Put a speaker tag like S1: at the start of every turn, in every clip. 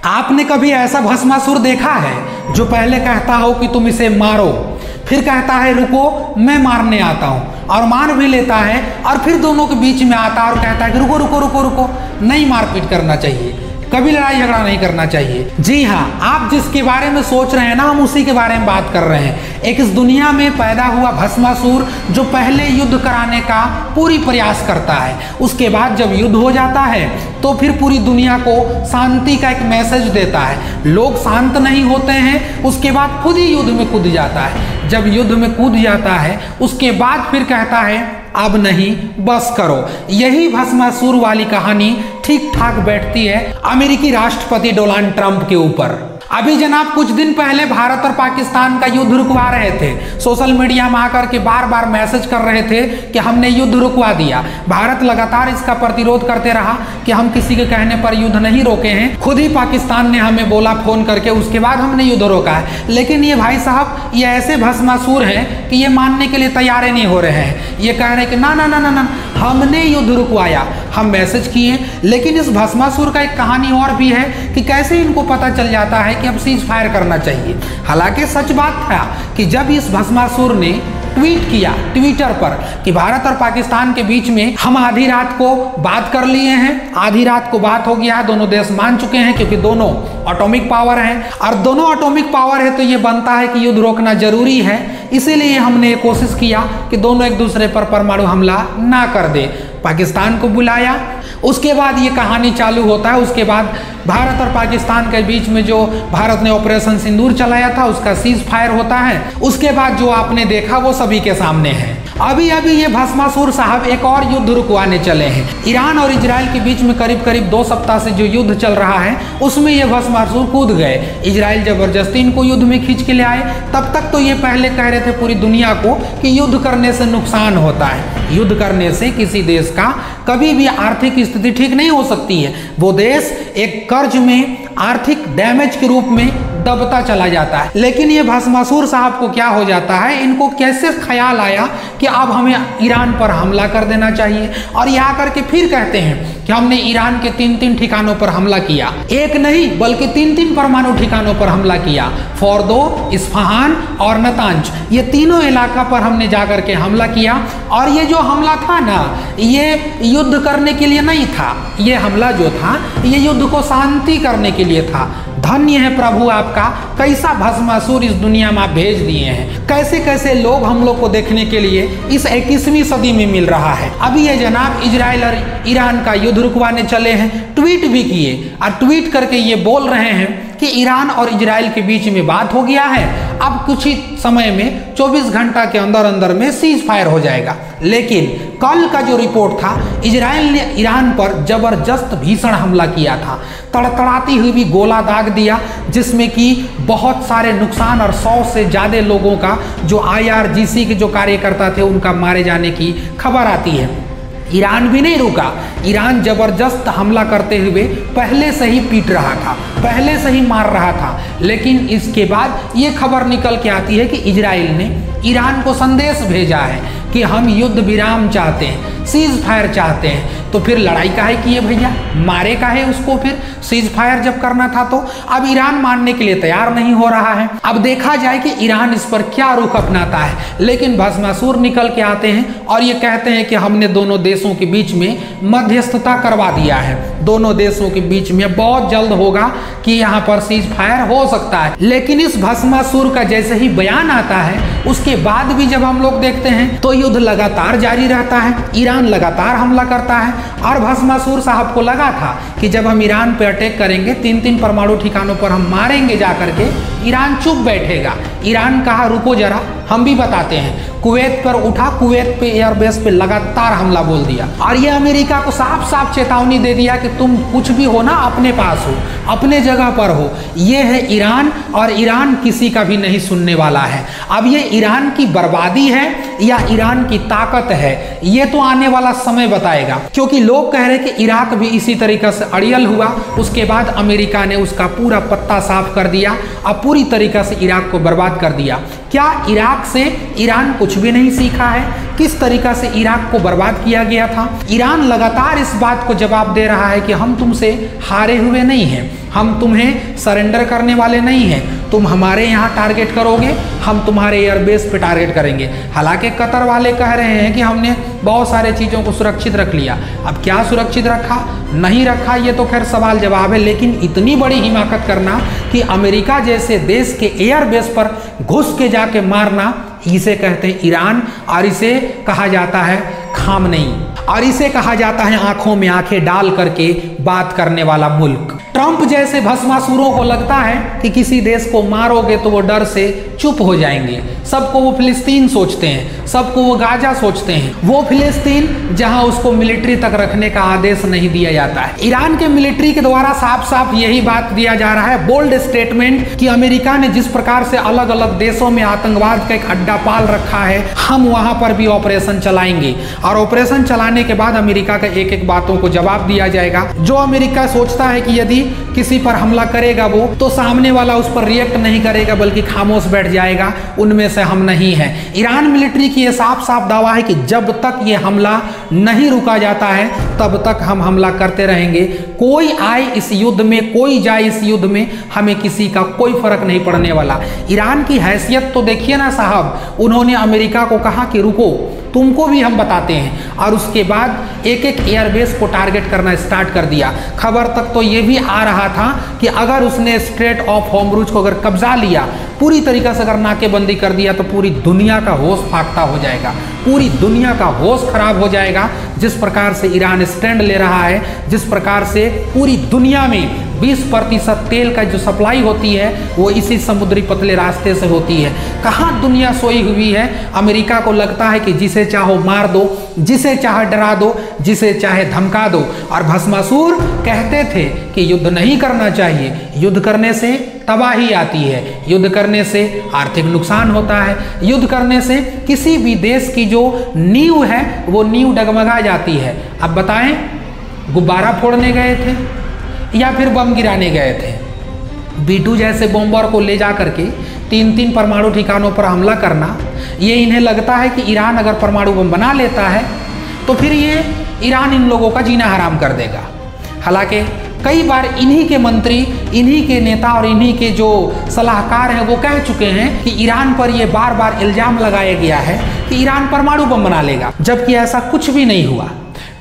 S1: आपने कभी ऐसा भस्मासुर देखा है जो पहले कहता हो कि तुम इसे मारो, फिर कहता है रुको मैं मारने आता हूँ, और मार भी लेता है, और फिर दोनों के बीच में आता है और कहता है कि रुको रुको रुको रुको, नहीं मारपीट करना चाहिए, कभी लड़ाई झगड़ा नहीं करना चाहिए। जी हाँ, आप जिसके बारे में सोच रहे हैं ना, हम उसी के बारे में बात कर रहे हैं। एक इस दुनिया में पैदा हुआ भस्मासुर जो पहले युद्ध कराने का पूरी प्रयास करता है, उसके बाद जब युद्ध हो जाता है तो फिर पूरी दुनिया को शांति का एक मैसेज देता है। लोग शांत नहीं होते हैं, उसके बाद खुद ही युद्ध में कूद जाता है। जब युद्ध में कूद जाता है उसके बाद फिर कहता है अब नहीं, बस करो। यही भस्मासुर वाली कहानी ठीक ठाक बैठती है अमेरिकी राष्ट्रपति डोनाल्ड ट्रंप के ऊपर। अभी जनाब कुछ दिन पहले भारत और पाकिस्तान का युद्ध रुकवा रहे थे, सोशल मीडिया में आकर के बार बार मैसेज कर रहे थे कि हमने युद्ध रुकवा दिया। भारत लगातार इसका प्रतिरोध करते रहा कि हम किसी के कहने पर युद्ध नहीं रोके हैं, खुद ही पाकिस्तान ने हमें बोला फोन करके, उसके बाद हमने युद्ध रोका है। लेकिन ये भाई साहब ये ऐसे भस्मासुर हैं कि ये मानने के लिए तैयार ही नहीं हो रहे हैं। ये कह रहे हैं कि ना ना ना ना ना, हमने युद्ध रुकवाया, हम मैसेज किए। लेकिन इस भस्मासुर का एक कहानी और भी है कि कैसे इनको पता चल जाता है कि अब सीज फायर करना चाहिए। हालांकि सच बात था कि जब इस भस्मासुर ने ट्वीट किया ट्विटर पर कि भारत और पाकिस्तान के बीच में हम आधी रात को बात कर लिए हैं, आधी रात को बात हो गया है, दोनों देश मान चुके हैं क्योंकि दोनों एटॉमिक पावर हैं, और दोनों एटॉमिक पावर है तो ये बनता है कि युद्ध रोकना जरूरी है। इसीलिए हमने कोशिश किया कि दोनों एक दूसरे पर परमाणु हमला ना कर दे। पाकिस्तान को बुलाया, उसके बाद ये कहानी चालू होता है। उसके बाद भारत और पाकिस्तान के बीच में जो भारत ने ऑपरेशन सिंदूर चलाया था उसका सीज फायर होता है। उसके बाद जो आपने देखा वो सभी के सामने है। अभी अभी ये भस्मासुर साहब एक और युद्ध रुकवाने चले हैं। ईरान और इजराइल के बीच में करीब करीब 2 सप्ताह से जो युद्ध चल रहा है उसमें ये भस्मासुर कूद गए। इजराइल जबरदस्ती इनको युद्ध में खींच के ले आए। तब तक तो ये पहले कह रहे थे पूरी दुनिया को कि युद्ध करने से नुकसान होता है, युद्ध करने से किसी देश का कभी भी आर्थिक स्थिति ठीक नहीं हो सकती है। वो देश एक कर्ज में आर्थिक डैमेज के रूप में दबता चला जाता है। लेकिन ये भस्मासुर साहब को क्या हो जाता है, इनको कैसे ख्याल आया कि अब हमें ईरान पर हमला कर देना चाहिए, और यहाँ करके फिर कहते हैं कि हमने ईरान के 3 ठिकानों पर हमला किया। एक नहीं बल्कि 3 परमाणु ठिकानों पर हमला किया। फोर्दो, इस्फहान और नतांज, ये तीनों इलाका पर हमने जाकर के हमला किया। और ये जो हमला था ना, ये युद्ध करने के लिए नहीं था, ये हमला जो था ये युद्ध को शांति करने के लिए था। धन्य है प्रभु आपका, कैसा भस्मासुर इस दुनिया में आप भेज दिए हैं। कैसे कैसे लोग हम लोग को देखने के लिए इस 21वीं सदी में मिल रहा है। अभी ये जनाब इजराइल और ईरान का युद्ध रुकवाने चले हैं, ट्वीट भी किए, और ट्वीट करके ये बोल रहे हैं कि ईरान और इजराइल के बीच में बात हो गया है, अब कुछ ही समय में 24 घंटा के अंदर अंदर में सीज फायर हो जाएगा। लेकिन कल का जो रिपोर्ट था, इजराइल ने ईरान पर जबरदस्त भीषण हमला किया था, तड़तड़ाती हुई भी गोला दाग दिया, जिसमें कि बहुत सारे नुकसान और 100 से ज़्यादा लोगों का जो IRGC के जो कार्यकर्ता थे उनका मारे जाने की खबर आती है। ईरान भी नहीं रुका, ईरान जबरदस्त हमला करते हुए पहले से ही पीट रहा था, पहले से ही मार रहा था। लेकिन इसके बाद ये खबर निकल के आती है कि इजराइल ने ईरान को संदेश भेजा है कि हम युद्ध विराम चाहते हैं, सीज फायर चाहते हैं। तो फिर लड़ाई काहे किए भैया, मारे काहे उसको, फिर सीज फायर जब करना था। तो अब ईरान मानने के लिए तैयार नहीं हो रहा है। अब देखा जाए कि ईरान इस पर क्या रुख अपनाता है। लेकिन भस्मासुर निकल के आते हैं और ये कहते हैं कि हमने दोनों देशों के बीच में मध्यस्थता करवा दिया है, दोनों देशों के बीच में बहुत जल्द होगा कि यहाँ पर सीज फायर हो सकता है। लेकिन इस भस्मासुर का जैसे ही बयान आता है उसके बाद भी जब हम लोग देखते हैं तो युद्ध लगातार जारी रहता है, ईरान लगातार हमला करता है। और भस्मासुर साहब को लगा था कि जब हम ईरान पे अटैक करेंगे, 3 परमाणु ठिकानों पर हम मारेंगे जाकर के, ईरान चुप बैठेगा। ईरान कहा रुको जरा, हम भी बताते हैं। कुवैत पर उठा, कुवैत पे एयरबेस पे लगातार हमला बोल दिया, और ये अमेरिका को साफ साफ चेतावनी दे दिया कि तुम कुछ भी हो ना, अपने पास हो, अपने जगह पर हो। ये है ईरान, और ईरान किसी का भी नहीं सुनने वाला है। अब ये ईरान की बर्बादी है या ईरान की ताकत है, ये तो आने वाला समय बताएगा। क्योंकि लोग कह रहे कि इराक भी इसी तरीके से अड़ियल हुआ, उसके बाद अमेरिका ने उसका पूरा पत्ता साफ कर दिया और पूरी तरीके से इराक को बर्बाद कर दिया। क्या इराक से ईरान कुछ भी नहीं सीखा है? किस तरीका से इराक को बर्बाद किया गया था? ईरान लगातार इस बात को जवाब दे रहा है कि हम तुमसे हारे हुए नहीं हैं, हम तुम्हें सरेंडर करने वाले नहीं हैं, तुम हमारे यहाँ टारगेट करोगे, हम तुम्हारे एयरबेस पे टारगेट करेंगे। हालांकि कतर वाले कह रहे हैं कि हमने बहुत सारे चीज़ों को सुरक्षित रख लिया। अब क्या सुरक्षित रखा नहीं रखा ये तो खैर सवाल जवाब है, लेकिन इतनी बड़ी हिमाकत करना कि अमेरिका जैसे देश के एयरबेस पर घुस के जाके मारना, इसे कहते हैं ईरान, और इसे कहा जाता है खामनेई, और इसे कहा जाता है आंखों में आंखें डाल करके बात करने वाला मुल्क। ट्रंप जैसे भस्मासुरों को लगता है कि किसी देश को मारोगे तो वो डर से चुप हो जाएंगे। सबको वो फिलिस्तीन सोचते हैं, सबको वो गाजा सोचते हैं, वो फिलिस्तीन जहां उसको मिलिट्री तक रखने का आदेश नहीं दिया जाता है। ईरान के मिलिट्री के द्वारा साफ साफ यही बात दिया जा रहा है, बोल्ड स्टेटमेंट, कि अमेरिका ने जिस प्रकार से अलग अलग देशों में आतंकवाद का एक अड्डा पाल रखा है, हम वहां पर भी ऑपरेशन चलाएंगे, और ऑपरेशन चलाने के बाद अमेरिका का एक एक बातों को जवाब दिया जाएगा। जो अमेरिका सोचता है कि यदि किसी पर हमला करेगा वो, तो सामने वाला उस पर रिएक्ट नहीं करेगा बल्कि खामोश बैठ जाएगा, उनमें से हम नहीं हैं। ईरान मिलिट्री की ये साफ साफ दावा है कि जब तक ये हमला नहीं रुका जाता है तब तक हम हमला करते रहेंगे। कोई आए इस युद्ध में, कोई जाए इस युद्ध में, हमें किसी का कोई फर्क नहीं पड़ने वाला। ईरान की हैसियत तो देखिए ना साहब, उन्होंने अमेरिका को कहा कि रुको, तुमको भी हम बताते हैं, और उसके बाद एक एक एयरबेस को टारगेट करना स्टार्ट कर दिया। खबर तक तो ये भी आ रहा था कि अगर उसने स्ट्रेट ऑफ होर्मुज़ को अगर कब्जा लिया, पूरी तरीके से अगर नाकेबंदी कर दिया, तो पूरी दुनिया का होश फाख्ता हो जाएगा, पूरी दुनिया का होश खराब हो जाएगा। जिस प्रकार से ईरान स्टैंड ले रहा है, जिस प्रकार से पूरी दुनिया में 20% तेल का जो सप्लाई होती है वो इसी समुद्री पतले रास्ते से होती है। कहाँ दुनिया सोई हुई है? अमेरिका को लगता है कि जिसे चाहो मार दो, जिसे चाहे डरा दो, जिसे चाहे धमका दो। और भस्मासुर कहते थे कि युद्ध नहीं करना चाहिए, युद्ध करने से तबाही आती है, युद्ध करने से आर्थिक नुकसान होता है, युद्ध करने से किसी भी देश की जो नींव है वो नींव डगमगा जाती है। अब बताएं, गुब्बारा फोड़ने गए थे या फिर बम गिराने गए थे? B2 जैसे बॉम्बर को ले जा करके 3-3 परमाणु ठिकानों पर हमला करना, ये इन्हें लगता है कि ईरान अगर परमाणु बम बना लेता है तो फिर ये ईरान इन लोगों का जीना हराम कर देगा। हालांकि कई बार इन्हीं के मंत्री, इन्हीं के नेता और इन्हीं के जो सलाहकार हैं वो कह चुके हैं कि ईरान पर ये बार बार इल्जाम लगाया गया है कि ईरान परमाणु बम बना लेगा, जबकि ऐसा कुछ भी नहीं हुआ।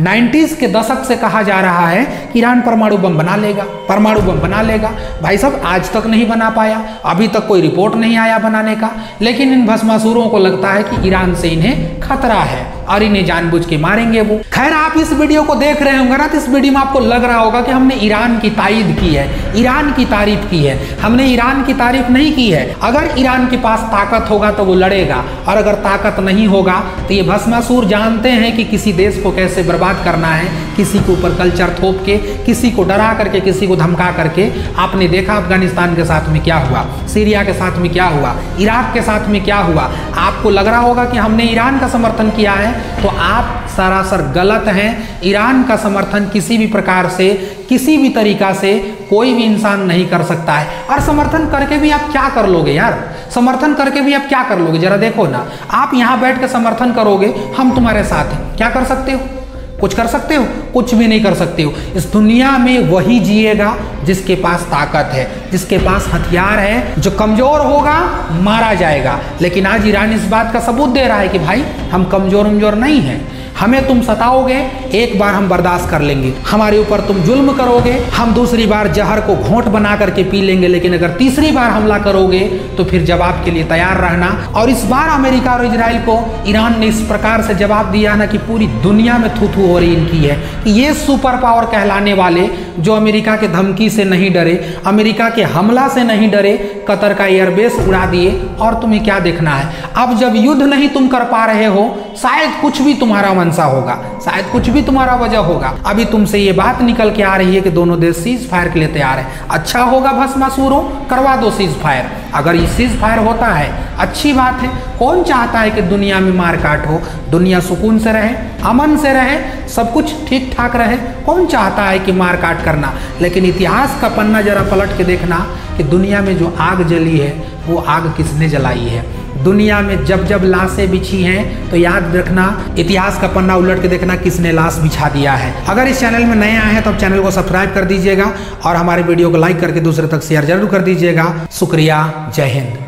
S1: 90s के दशक से कहा जा रहा है कि ईरान परमाणु बम बना लेगा, परमाणु बम बना लेगा। भाई साहब, आज तक नहीं बना पाया, अभी तक कोई रिपोर्ट नहीं आया बनाने का, लेकिन इन भस्मासुरों को लगता है कि ईरान से इन्हें खतरा है और इन्हें जानबूझ के मारेंगे वो। खैर, आप इस वीडियो को देख रहे होंगे ना, तो इस वीडियो में आपको लग रहा होगा कि हमने ईरान की तारीफ की है, ईरान की तारीफ की है। हमने ईरान की तारीफ नहीं की है। अगर ईरान के पास ताकत होगा तो वो लड़ेगा, और अगर ताकत नहीं होगा तो ये भस्मासुर जानते हैं कि किसी देश को कैसे बर्बाद करना है, किसी के ऊपर कल्चर थोप के, किसी को डरा करके, किसी को धमका करके। आपने देखा अफगानिस्तान के साथ में क्या हुआ, सीरिया के साथ में क्या हुआ, इराक के साथ में क्या हुआ। आपको लग रहा होगा कि हमने ईरान का समर्थन किया है, तो आप सरासर गलत हैं। ईरान का समर्थन किसी भी प्रकार से, किसी भी तरीका से कोई भी इंसान नहीं कर सकता है। और समर्थन करके भी आप क्या कर लोगे यार? समर्थन करके भी आप क्या कर लोगे? जरा देखो ना, आप यहाँ बैठ के समर्थन करोगे, हम तुम्हारे साथ हैं, क्या कर सकते हो? कुछ कर सकते हो? कुछ भी नहीं कर सकते हो। इस दुनिया में वही जिएगा जिसके पास ताकत है, जिसके पास हथियार है। जो कमजोर होगा मारा जाएगा। लेकिन आज ईरान इस बात का सबूत दे रहा है कि भाई हम कमजोर नहीं हैं, हमें तुम सताओगे, एक बार हम बर्दाश्त कर लेंगे, हमारे ऊपर तुम जुल्म करोगे, हम दूसरी बार जहर को घोंट बना करके पी लेंगे, लेकिन अगर तीसरी बार हमला करोगे तो फिर जवाब के लिए तैयार रहना। और इस बार अमेरिका और इजराइल को ईरान ने इस प्रकार से जवाब दिया ना कि पूरी दुनिया में थू थू हो रही इनकी है कि ये सुपर पावर कहलाने वाले, जो अमेरिका के धमकी से नहीं डरे, अमेरिका के हमला से नहीं डरे, कतर का एयरबेस उड़ा दिए। और तुम्हें क्या देखना है? अब जब युद्ध नहीं तुम कर पा रहे हो, शायद कुछ भी तुम्हारा मंशा होगा, शायद कुछ भी तुम्हारा वजह होगा। अभी तुमसे ये बात निकल के आ रही है कि दोनों देश सीज फायर के लिए तैयार है। अच्छा होगा भस्मासुरों, करवा दो सीज फायर। अगर ये सीज फायर होता है अच्छी बात है। कौन चाहता है कि दुनिया में मारकाट हो, दुनिया सुकून से रहे, अमन से रहे, सब कुछ ठीक ठाक रहे? कौन चाहता है कि मारकाट करना? लेकिन इतिहास का पन्ना जरा पलट के देखना कि दुनिया में जो आग जली है वो आग किसने जलाई है। दुनिया में जब जब लाशें बिछी हैं तो याद रखना, इतिहास का पन्ना उलट के देखना किसने लाश बिछा दिया है। अगर इस चैनल में नए आए हैं तो आप चैनल को सब्सक्राइब कर दीजिएगा और हमारे वीडियो को लाइक करके दूसरे तक शेयर जरूर कर दीजिएगा। शुक्रिया, जय हिंद।